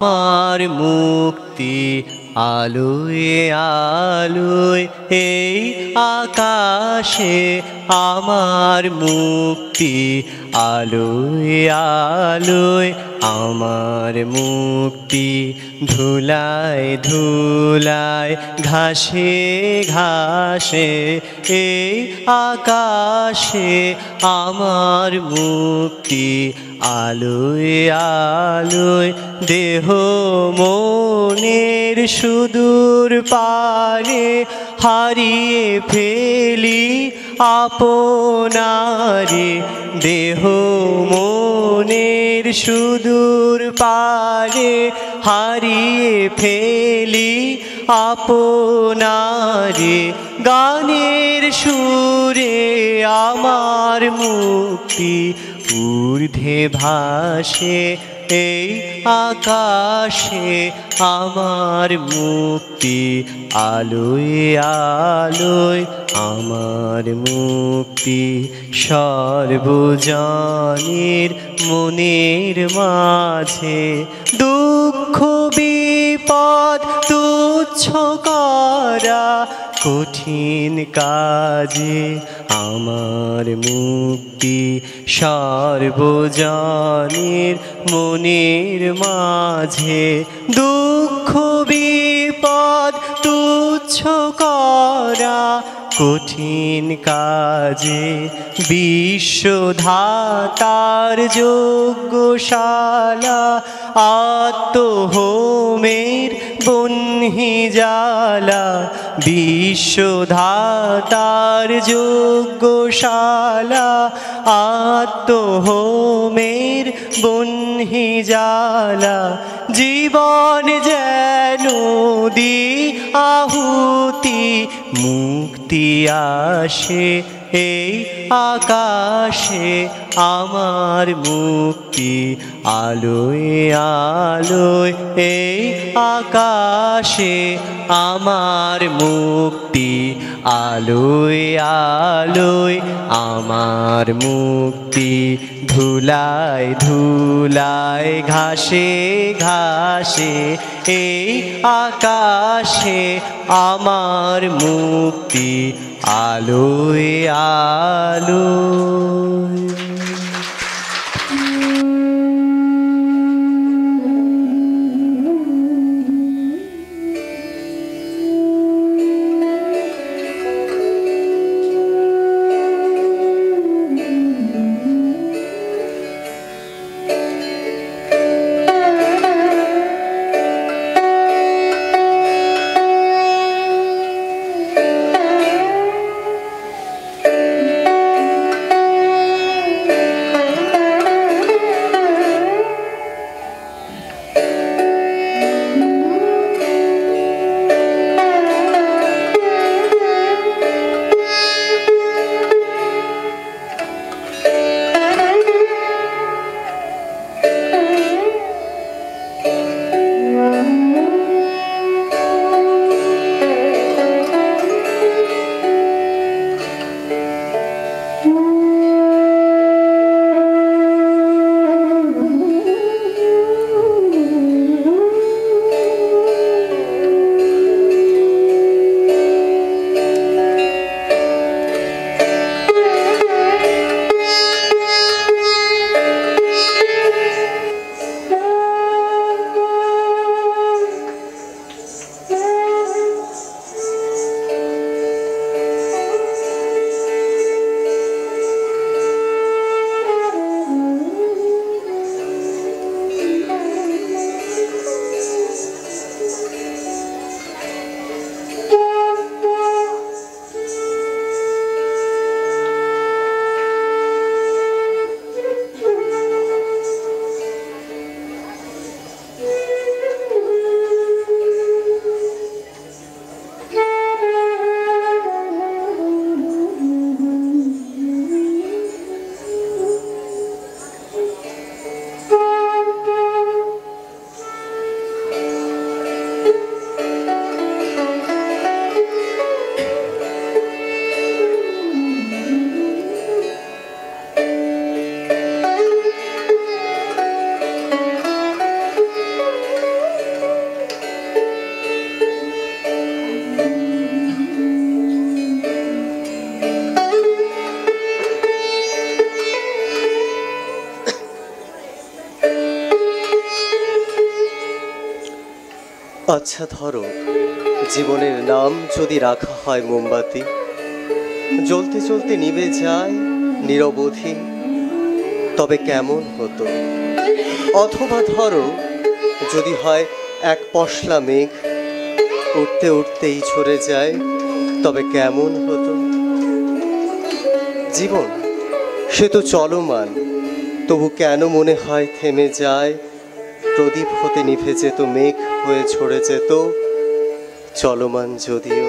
আমার মুক্তি আলোয় আলোয় এই আকাশে আমার মুক্তি আলোয় আলোয় আমার মুক্তি ধুলায় ধুলায় ঘাসে ঘাসে এই আকাশে আমার মুক্তি আলোয় আলোয় দেহ মনের সুদূর পারে হারিয়ে ফেলি আপনারে দেহ মনের সুদূর পারে হারিয়ে ফেলি আপনারে গানের সুরে আমার মুক্তি ঊর্ধ্বে ভাসে এই আকাশে আমার মুক্তি আলোয় আলোয় আমার মুক্তি সর্বজনের মনের মাঝে দুঃখ বিপদ তুচ্ছ করা কঠিন কাজে আমার মুক্তি সর্বজনের মনের মাঝে দুঃখ বিপদ তুচ্ছ করা কঠিন কাজে বিশ্বধাতার যজ্ঞশালা আত্মহোমের বহ্নিজ্বালা বিশ্বধাতার যজ্ঞশালা আত্মহোমের বহ্নিজ্বালা জীবন যেন দি আহুতি মুক্তি আসে এই আকাশে আমার মুক্তি আলোয় আলোয় এই আকাশে আমার মুক্তি আলোয় আলোয় আমার মুক্তি ধুলায় ধুলায় ঘাসে ঘাসে এই আকাশে আমার মুক্তি আলোয় আলোয়। আচ্ছা ধরো, জীবনের নাম যদি রাখা হয় মোমবাতি, জ্বলতে জ্বলতে নিভে যায় নিরবধি, তবে কেমন হতো? অথবা ধরো, যদি হয় এক পশলা মেঘ, উঠতে উঠতেই ঝরে যায়, তবে কেমন হতো? জীবন সে তো চলমান, তবু কেন মনে হয় থেমে যায়? প্রদীপ হতে নিভে যেত, মেঘ হয়ে ঝরে যেত, চলমান যদিও।